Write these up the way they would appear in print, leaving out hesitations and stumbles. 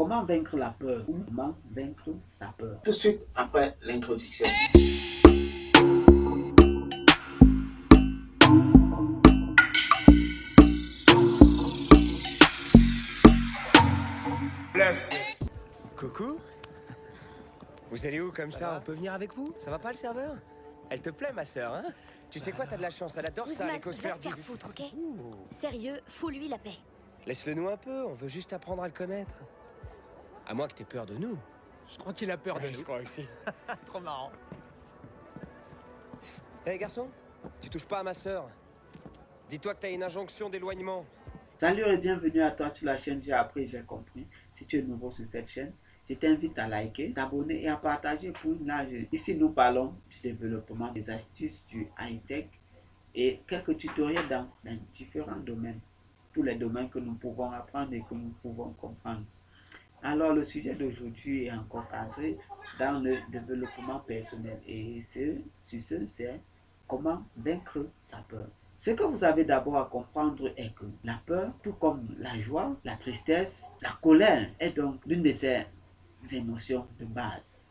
Comment vaincre la peur ou comment vaincre sa peur? Tout de suite après l'introduction. Coucou. Vous allez où comme ça? On peut venir avec vous? Ça va pas le serveur? Elle te plaît ma sœur, hein? Tu sais quoi, t'as de la chance, elle adore ça, Ousmane, les va cosphères te faire foutre, ok? Ouh. Sérieux, fous-lui la paix. Laisse-le nous un peu, on veut juste apprendre à le connaître. À moins que t'aies peur de nous. Je crois qu'il a peur de Ouais, je nous. crois aussi. Trop marrant. Hé garçon, tu touches pas à ma sœur. Dis-toi que t'as une injonction d'éloignement. Salut et bienvenue à toi sur la chaîne J'ai appris, j'ai compris. Si tu es nouveau sur cette chaîne, je t'invite à liker, t'abonner et à partager pour une large. Ici, nous parlons du développement des astuces du high-tech et quelques tutoriels dans différents domaines. Tous les domaines que nous pouvons apprendre et que nous pouvons comprendre. Alors, le sujet d'aujourd'hui est encore cadré dans le développement personnel. Et sur ce, c'est comment vaincre sa peur. Ce que vous avez d'abord à comprendre est que la peur, tout comme la joie, la tristesse, la colère, est donc l'une de ces émotions de base.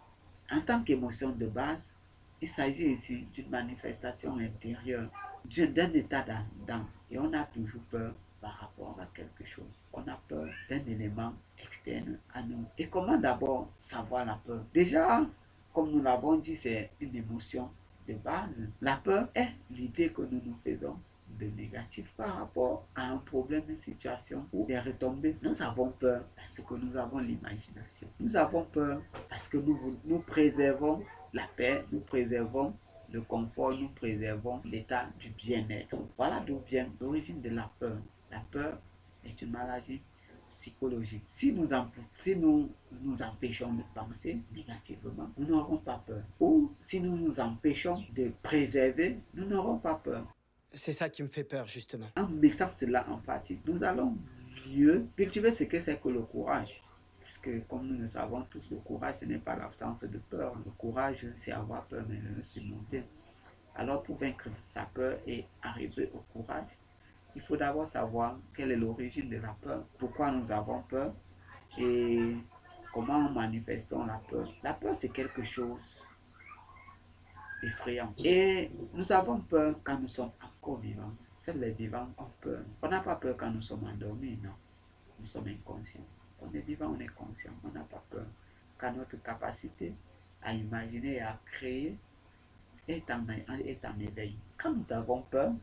En tant qu'émotion de base, il s'agit ici d'une manifestation intérieure, d'un état d'âme. Et on a toujours peur par rapport à quelque chose. On a peur d'un élément externe à nous. Et comment d'abord savoir la peur? Déjà, comme nous l'avons dit, c'est une émotion de base. La peur est l'idée que nous nous faisons de négatif par rapport à un problème, une situation ou des retombées. Nous avons peur parce que nous avons l'imagination. Nous avons peur parce que nous préservons la paix, nous préservons le confort, nous préservons l'état du bien-être. Voilà d'où vient l'origine de la peur. La peur est une maladie psychologique. Si nous nous empêchons de penser négativement, nous n'aurons pas peur. Ou si nous nous empêchons de préserver, nous n'aurons pas peur. C'est ça qui me fait peur, justement. En mettant cela en pratique, nous allons mieux cultiver ce que c'est que le courage. Parce que comme nous le savons tous, le courage, ce n'est pas l'absence de peur. Le courage, c'est avoir peur, mais le surmonter. Alors pour vaincre sa peur et arriver au courage, il faut d'abord savoir quelle est l'origine de la peur, pourquoi nous avons peur et comment manifestons la peur. La peur, c'est quelque chose effrayant. Et nous avons peur quand nous sommes encore vivants. Seuls les vivants ont peur. On n'a pas peur quand nous sommes endormis, non. Nous sommes inconscients. Quand on est vivant, on est conscient. On n'a pas peur. Quand notre capacité à imaginer et à créer est en éveil. Quand nous avons peur,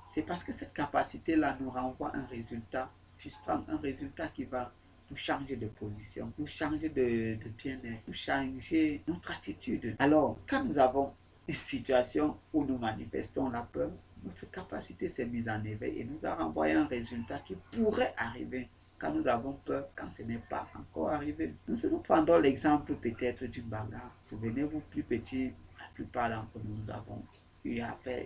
c'est parce que cette capacité-là nous renvoie un résultat frustrant, un résultat qui va nous changer de position, nous changer de bien-être, nous changer notre attitude. Alors, quand nous avons une situation où nous manifestons la peur, notre capacité s'est mise en éveil et nous a renvoyé un résultat qui pourrait arriver quand nous avons peur, quand ce n'est pas encore arrivé. Nous prendrons l'exemple peut-être d'une bagarre. Souvenez-vous, plus petit, la plupart d'entre nous avons eu à faire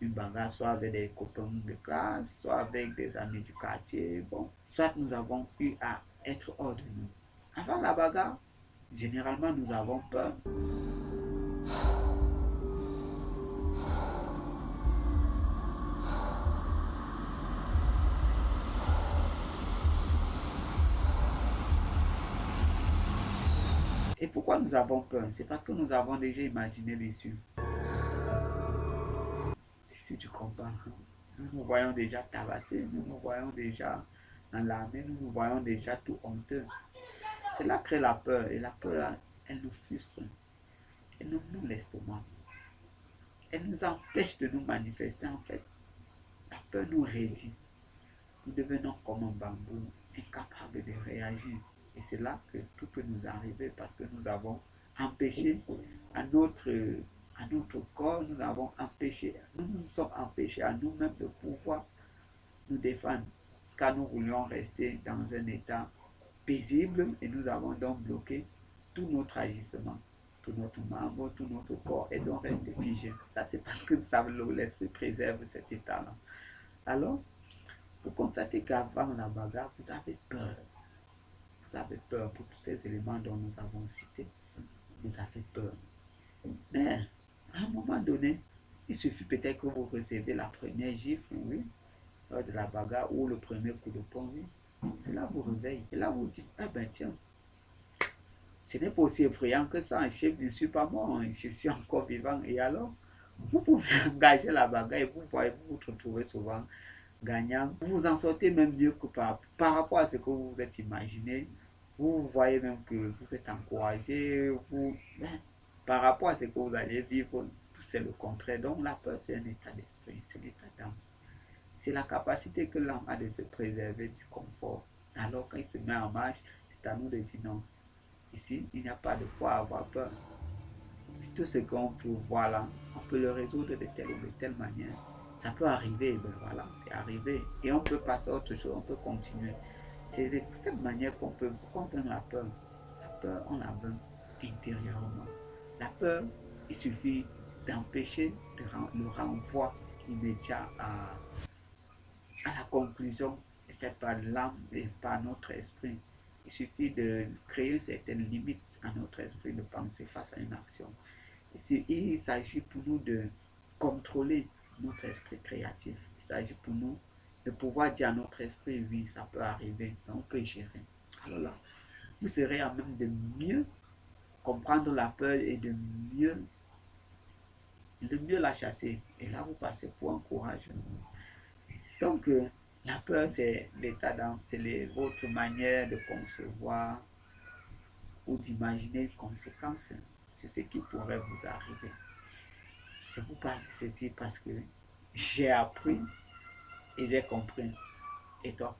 une bagarre, soit avec des copains de classe, soit avec des amis du quartier. Bon, soit nous avons eu à être hors de nous. Avant la bagarre, généralement nous avons peur. Et pourquoi nous avons peur? C'est parce que nous avons déjà imaginé l'issue. L'issue du combat. Nous nous voyons déjà tabassés, nous nous voyons déjà dans l'armée, nous nous voyons déjà tout honteux. Cela crée la peur et la peur, elle nous frustre. Elle nous noue l'estomac. Elle nous empêche de nous manifester en fait. La peur nous raidit. Nous devenons comme un bambou, incapables de réagir. Et c'est là que tout peut nous arriver parce que nous avons empêché à notre corps, nous nous sommes empêchés à nous-mêmes de pouvoir nous défendre. Car nous voulions rester dans un état paisible et nous avons donc bloqué tout notre agissement, tout notre membre, tout notre corps est donc resté figé. Ça c'est parce que l'esprit préserve cet état-là. Alors, vous constatez qu'avant la bagarre, vous avez peur. Vous avez peur pour tous ces éléments dont nous avons cité. Vous avez peur. Mais à un moment donné, il suffit peut-être que vous recevez la première gifle, oui, lors de la bagarre ou le premier coup de poing, oui. Cela vous réveille. Et là, vous dites, ah ben tiens, ce n'est pas aussi effrayant que ça. Je ne suis pas mort, je suis encore vivant. Et alors, vous pouvez engager la bagarre et vous voyez, vous vous retrouvez souvent gagnant. Vous vous en sortez même mieux que par rapport à ce que vous vous êtes imaginé. Vous voyez même que vous êtes encouragé. Par rapport à ce que vous allez vivre, c'est le contraire. Donc la peur, c'est un état d'esprit, c'est l'état d'âme. C'est la capacité que l'âme a de se préserver du confort. Alors quand il se met en marche, c'est à nous de dire non. Ici, il n'y a pas de quoi avoir peur. Si tout ce qu'on peut voir là, on peut le résoudre de telle ou de telle manière. Ça peut arriver, ben voilà, c'est arrivé. Et on peut passer à autre chose, on peut continuer. C'est de cette manière qu'on peut comprendre la peur. La peur, on la veut intérieurement. La peur, il suffit d'empêcher le renvoi immédiat à la conclusion faite par l'âme et par notre esprit. Il suffit de créer une certaine limite à notre esprit de penser face à une action. Il s'agit pour nous de contrôler notre esprit créatif. Il s'agit pour nous de pouvoir dire à notre esprit, oui, ça peut arriver, mais on peut gérer. Alors là, vous serez à même de mieux comprendre la peur et de mieux la chasser. Et là, vous passez pour un courage. Donc, la peur, c'est l'état d'âme, c'est votre manière de concevoir ou d'imaginer une conséquence sur ce qui pourrait vous arriver. Je vous parle de ceci parce que j'ai appris et j'ai compris. Et toi?